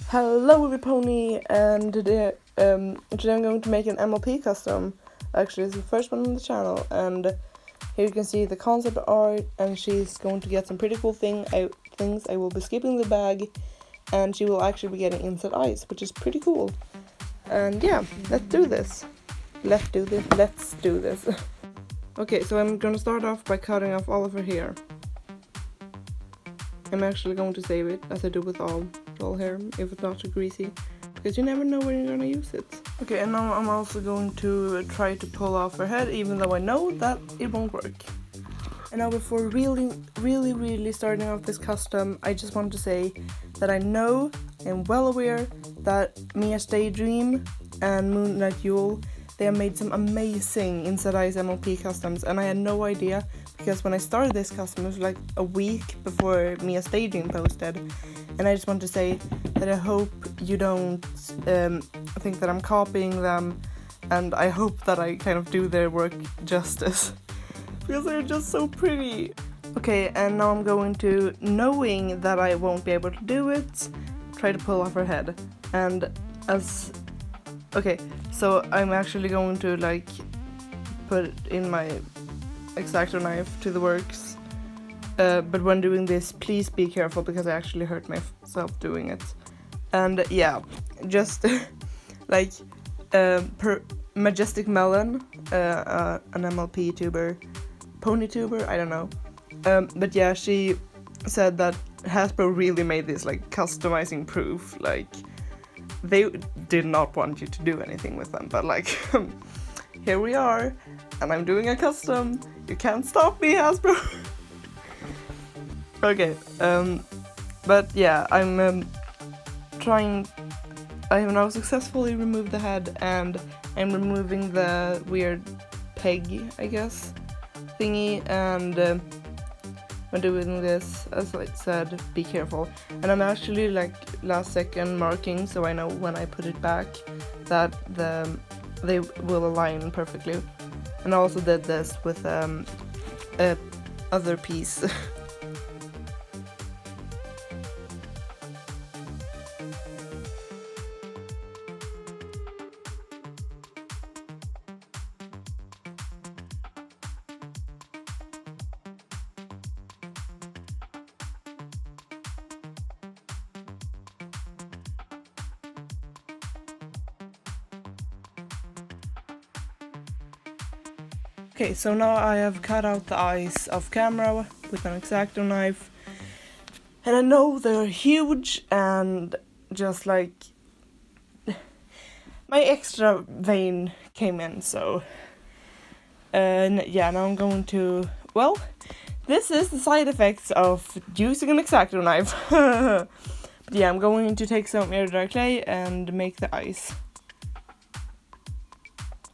Hello everypony, and today I'm going to make an MLP custom. Actually, it's the first one on the channel, and here you can see the concept art, and she's going to get some pretty cool things. I will be skipping the bag, and she will actually be getting inset eyes, which is pretty cool. And yeah, let's do this. Okay, so I'm gonna start off by cutting off all of her hair. I'm actually going to save it, as I do with all hair, if it's not too greasy, because you never know when you're gonna use it. Okay, and now I'm also going to try to pull off her head, even though I know that it won't work. And now before really starting off this custom, I just want to say that I know and well aware that Mia's Daydream and Moonlight Yule, they have made some amazing Inset Eyes MLP customs, and I had no idea, because when I started this custom it was like a week before Mia's Daydream posted. And I just want to say that I hope you don't think that I'm copying them, and I hope that I kind of do their work justice, because they're just so pretty. Okay, and now I'm going to, knowing that I won't be able to do it, try to pull off her head. And okay, so I'm actually going to like put in my X-Acto knife to the works. But when doing this, please be careful, because I actually hurt myself doing it. And yeah, just like Majestic Melon, an MLP tuber, pony tuber, I don't know. But yeah, she said that Hasbro really made this like customizing proof. Like, they did not want you to do anything with them, but like here we are, and I'm doing a custom. You can't stop me, Hasbro. Okay, but yeah, I have now successfully removed the head, and I'm removing the weird peg, I guess, thingy, and when doing this, as I said, be careful. And I'm actually like last second marking, so I know when I put it back that they will align perfectly. And I also did this with a other piece. Okay, so now I have cut out the eyes off camera with an X-Acto knife, and I know they're huge, and just like my extra vein came in, so yeah, now I'm going to, well, this is the side effects of using an X-Acto knife. But yeah, I'm going to take some iridescent clay and make the eyes.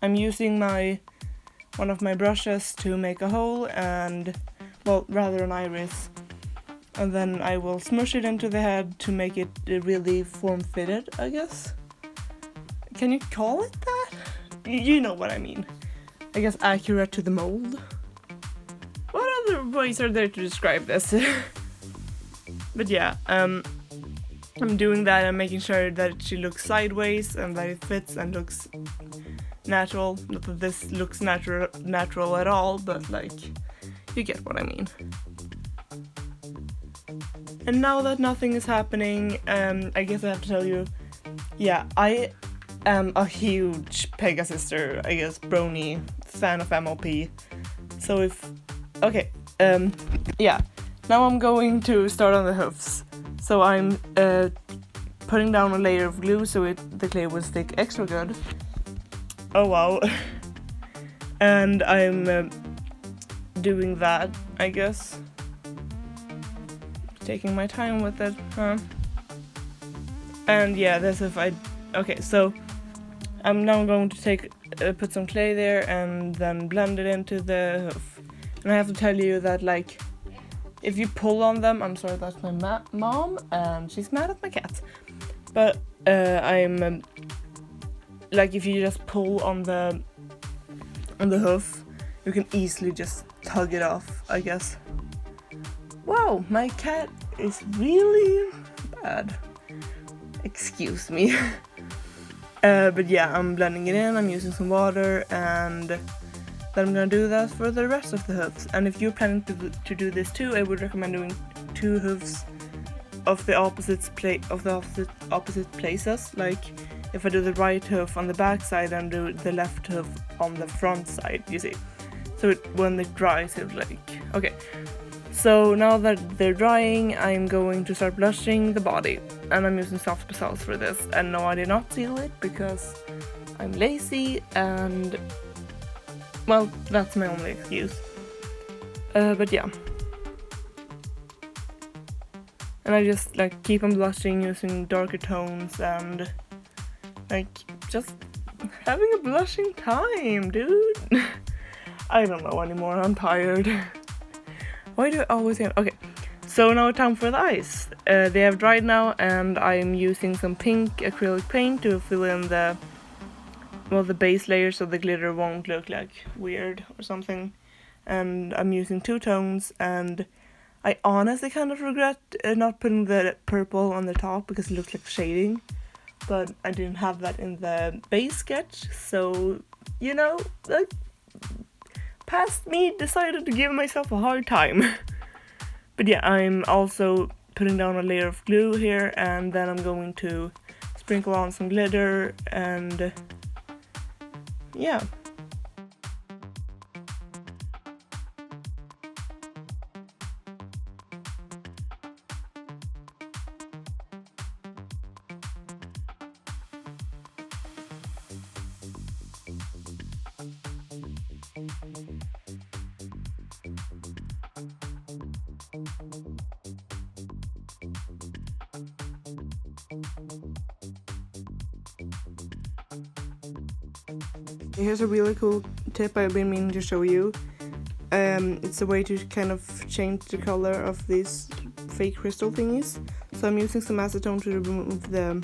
I'm using one of my brushes to make a hole, and, well, rather an iris, and then I will smush it into the head to make it really form-fitted, I guess. Can you call it that? You know what I mean. I guess accurate to the mold. What other ways are there to describe this? But yeah, I'm doing that and making sure that she looks sideways and that it fits and looks natural. Not that this looks natural at all, but like, you get what I mean. And now that nothing is happening, I guess I have to tell you, yeah, I am a huge Pegasister, I guess, brony fan of MLP. So okay, yeah, now I'm going to start on the hoofs. So I'm putting down a layer of glue so the clay will stick extra good. Oh wow. And I'm doing that, I guess. Taking my time with it, huh? And yeah, okay, so I'm now going to put some clay there and then blend it into the hoof. And I have to tell you that, like, if you pull on them, I'm sorry, that's my mom, and she's mad at my cat. But like, if you just pull on the hoof, you can easily just tug it off, I guess. Wow, my cat is really bad. Excuse me. But yeah, I'm blending it in, I'm using some water, and then I'm gonna do that for the rest of the hoofs. And if you're planning to do this too, I would recommend doing 2 hoofs of the opposite places. Like if I do the right hoof on the back side and do the left hoof on the front side, you see. So when it dries, it's like, okay. So now that they're drying, I'm going to start blushing the body. And I'm using soft basalts for this. And no, I did not seal it because I'm lazy and, well, that's my only excuse. But yeah. And I just like keep on blushing using darker tones and like just having a blushing time, dude. I don't know anymore, I'm tired. Why do I always say, okay, so now time for the eyes. They have dried now and I'm using some pink acrylic paint to fill in the base layer so the glitter won't look like weird or something. And I'm using 2 tones, and I honestly kind of regret not putting the purple on the top because it looks like shading. But I didn't have that in the base sketch, so, you know, like, past me decided to give myself a hard time. But yeah, I'm also putting down a layer of glue here, and then I'm going to sprinkle on some glitter, and yeah. Here's a really cool tip I've been meaning to show you. It's a way to kind of change the color of these fake crystal thingies. So I'm using some acetone to remove the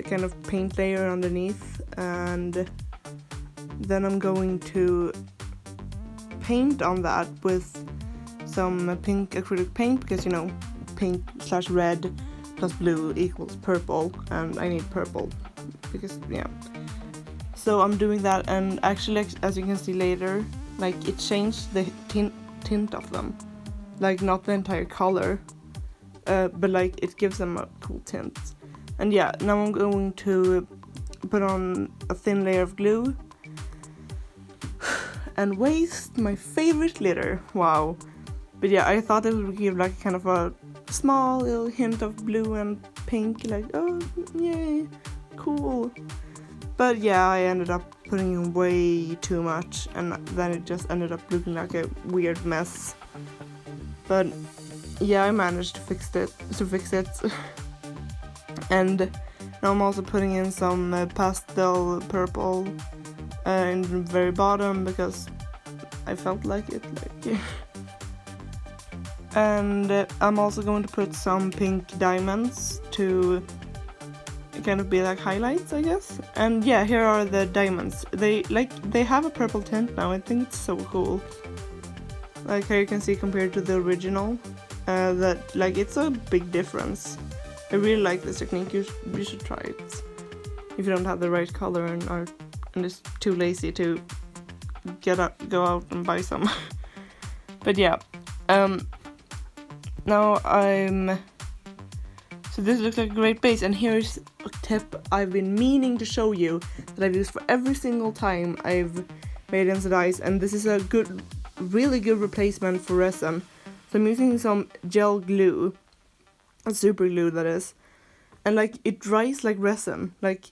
kind of paint layer underneath, and then I'm going to paint on that with some pink acrylic paint, because you know, pink/red plus blue equals purple, and I need purple because yeah. So I'm doing that, and actually, as you can see later, like it changed the tint of them, like not the entire color, but like it gives them a cool tint. And yeah, now I'm going to put on a thin layer of glue and waste my favorite glitter. Wow. But yeah, I thought it would give like kind of a small little hint of blue and pink, like oh yay, cool. But yeah, I ended up putting in way too much, and then it just ended up looking like a weird mess. But yeah, I managed to fix it. And now I'm also putting in some pastel purple in the very bottom because I felt like it. And I'm also going to put some pink diamonds to kind of be like highlights, I guess. And yeah, here are the diamonds. They have a purple tint now. I think it's so cool. Like how you can see compared to the original, that like it's a big difference. I really like this technique. You should try it if you don't have the right color and are just too lazy to go out and buy some. But yeah, now so this looks like a great base, and here's a tip I've been meaning to show you that I've used for every single time I've made inset eyes, and this is a really good replacement for resin. So I'm using some gel glue, a super glue that is, and like it dries like resin. Like,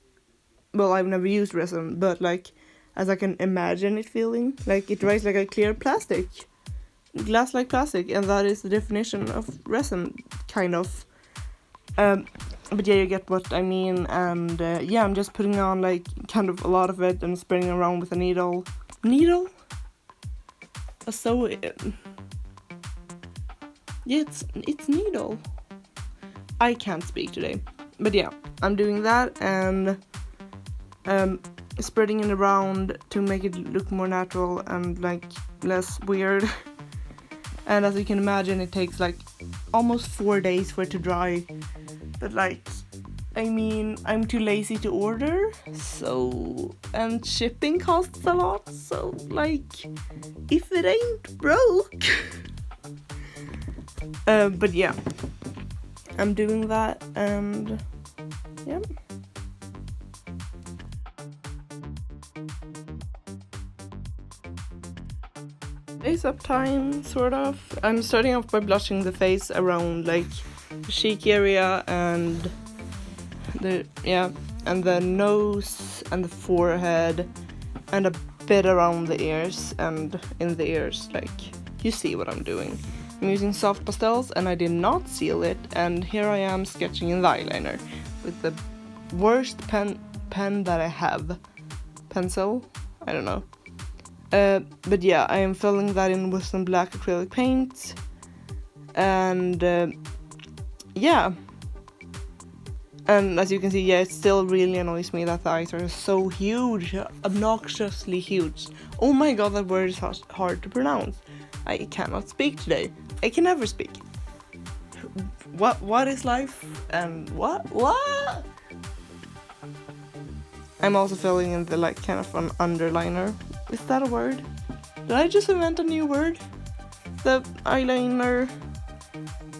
well, I've never used resin, but like as I can imagine it feeling, like it dries like a clear plastic, glass-like plastic, and that is the definition of resin, kind of. But yeah, you get what I mean, and yeah, I'm just putting on like kind of a lot of it and spreading around with a needle. Needle? Yeah, it's needle. I can't speak today. But yeah, I'm doing that and spreading it around to make it look more natural and like less weird. And as you can imagine, it takes like almost 4 days for it to dry. But like, I mean, I'm too lazy to order, so, and shipping costs a lot, so like, if it ain't broke. But yeah, I'm doing that, and yeah. Face up time, sort of. I'm starting off by blushing the face around like the cheek area and and the nose and the forehead and a bit around the ears and in the ears, like you see what I'm doing. I'm using soft pastels and I did not seal it, and here I am sketching in the eyeliner with the worst pen that I have. Pencil? I don't know. But yeah, I am filling that in with some black acrylic paint, and yeah. And as you can see, yeah, it still really annoys me that the eyes are so huge, obnoxiously huge. Oh my god, that word is hard to pronounce. I cannot speak today. I can never speak. What is life? And what? I'm also filling in the like kind of an underliner. Is that a word? Did I just invent a new word? The eyeliner,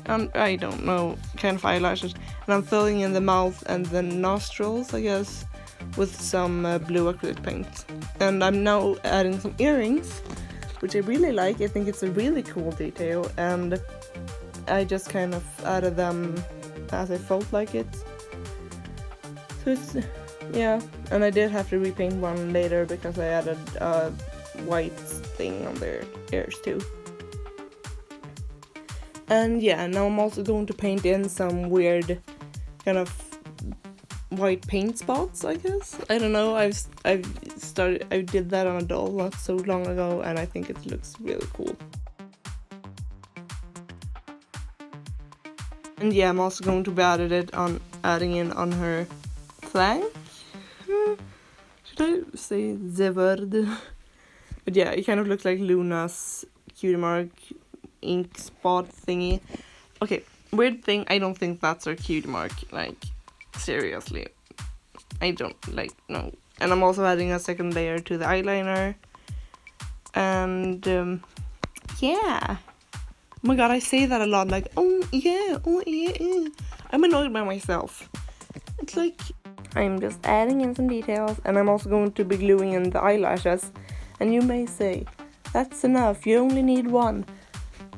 and I don't know, kind of eyelashes. And I'm filling in the mouth and the nostrils, I guess, with some blue acrylic paint. And I'm now adding some earrings, which I really like. I think it's a really cool detail, and I just kind of added them as I felt like it. So it's, yeah, and I did have to repaint one later because I added a white thing on their ears too. And yeah, now I'm also going to paint in some weird kind of white paint spots, I guess. I don't know, I did that on a doll not so long ago, and I think it looks really cool. And yeah, I'm also going to be adding in on her flank. Should I say the word? But yeah, it kind of looks like Luna's cutie mark ink spot thingy. Okay, weird thing, I don't think that's her cutie mark, like, seriously. I don't, like, no. And I'm also adding a second layer to the eyeliner. And, yeah. Oh my god, I say that a lot, like, oh yeah. I'm annoyed by myself. It's like, I'm just adding in some details, and I'm also going to be gluing in the eyelashes. And you may say, that's enough, you only need one.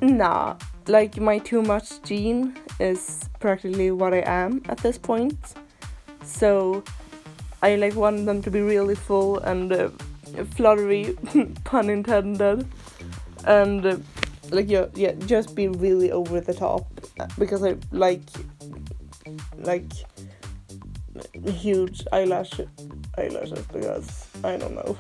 Nah, like my too much gene is practically what I am at this point. So I like want them to be really full and fluttery, pun intended. And like yeah, just be really over the top, because I like huge eyelashes because I don't know.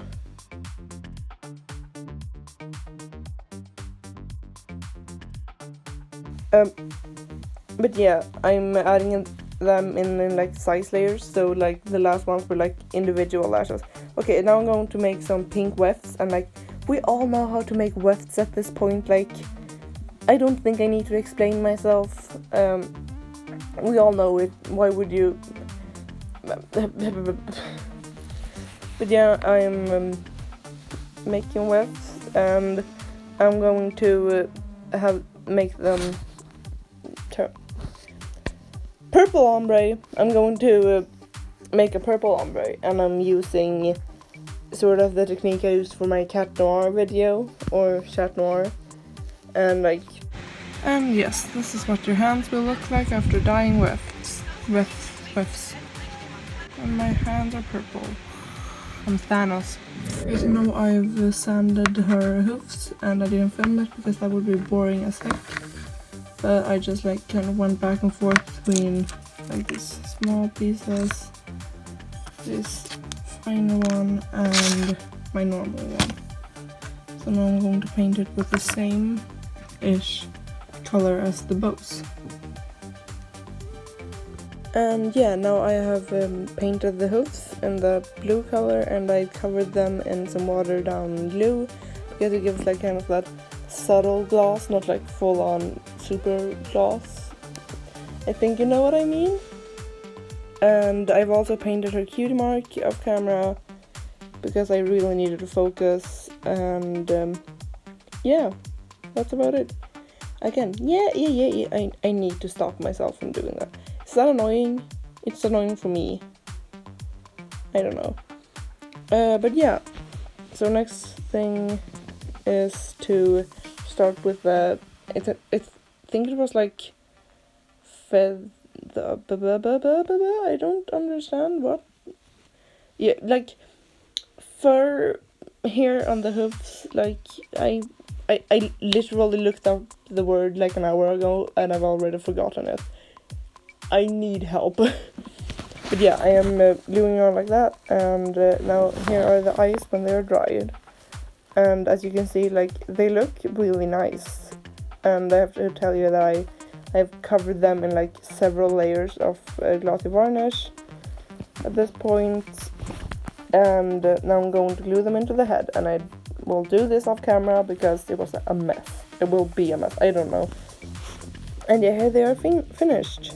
But yeah, I'm adding them in like size layers, so like the last ones were like individual lashes. Okay, now I'm going to make some pink wefts, and like we all know how to make wefts at this point, like I don't think I need to explain myself. We all know it, why would you? But yeah, I'm making wefts, and I'm going to make them purple ombre. I'm going to make a purple ombre, and I'm using sort of the technique I used for my Cat Noir video, or Chat Noir, and yes, this is what your hands will look like after dyeing wefts. And my hands are purple. I'm Thanos. As you know, I've sanded her hoofs, and I didn't film it because that would be boring as heck. But I just like kind of went back and forth between like these small pieces, this finer one, and my normal one. So now I'm going to paint it with the same-ish color as the bows. And yeah, now I have painted the hoofs in the blue color, and I covered them in some watered down glue because it gives like kind of that subtle gloss, not like full on super gloss. I think you know what I mean. And I've also painted her cutie mark off camera because I really needed to focus, and yeah, that's about it. Again, I need to stop myself from doing that. Is that annoying? It's annoying for me. I don't know. But yeah, so next thing is to start with the, I think it was like I don't understand what. Yeah, like fur here on the hoofs. Like I literally looked up the word like an hour ago and I've already forgotten it. I need help. But yeah, I am gluing on like that, and now here are the eyes when they are dried. And as you can see, like, they look really nice. And I have to tell you that I've covered them in like several layers of glossy varnish at this point. And now I'm going to glue them into the head, and I will do this off camera because it was a mess. It will be a mess, I don't know. And yeah, here they are finished.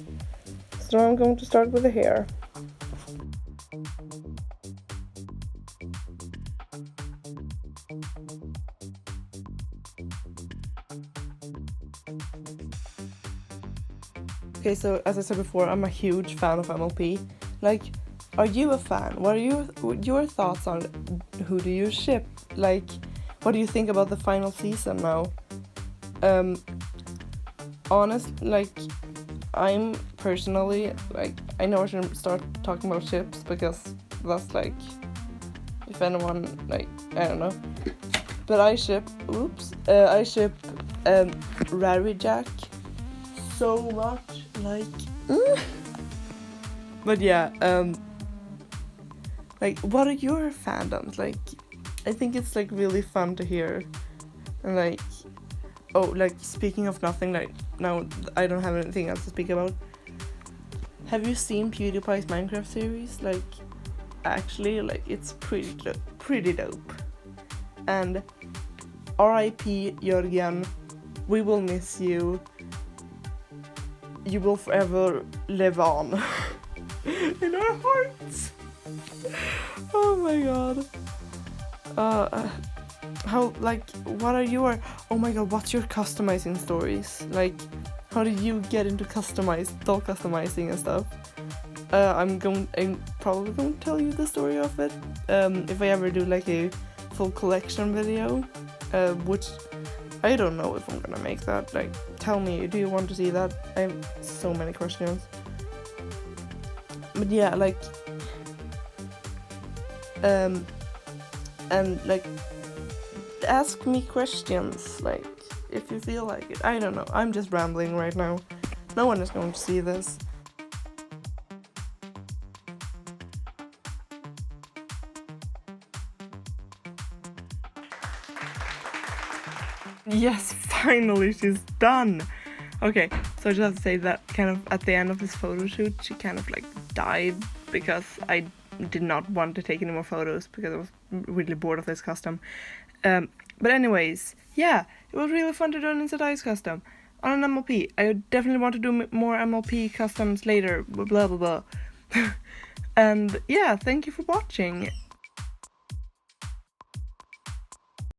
So now I'm going to start with the hair. Okay, so as I said before, I'm a huge fan of MLP. Like, are you a fan? What are your thoughts on who do you ship? Like, what do you think about the final season now? Honestly, like, I'm personally, like, I know I shouldn't start talking about ships because that's like, if anyone, like, I don't know. But I ship Rary Jack so much, like, But yeah, like, what are your fandoms? Like, I think it's like really fun to hear. And like, oh, like, speaking of nothing, like, now I don't have anything else to speak about. Have you seen PewDiePie's Minecraft series? Like, actually, like, it's pretty dope. And R.I.P. Jörgen, we will miss you. You will forever live on in our hearts. Oh my god. How, like, what are your, oh my god, what's your customizing stories? Like, how did you get into doll customizing and stuff? I'm probably going to tell you the story of it, if I ever do like a full collection video, which I don't know if I'm gonna make that. Like, tell me, do you want to see that? I have so many questions. But yeah, like, and like, ask me questions, like, if you feel like it. I don't know, I'm just rambling right now. No one is going to see this. Yes, finally she's done! Okay, so I just have to say that kind of at the end of this photo shoot, she kind of like died because I did not want to take any more photos because I was really bored of this custom. But anyways, yeah, it was really fun to do an Inset Eyes custom on an MLP. I definitely want to do more MLP customs later, blah blah blah. And yeah, thank you for watching.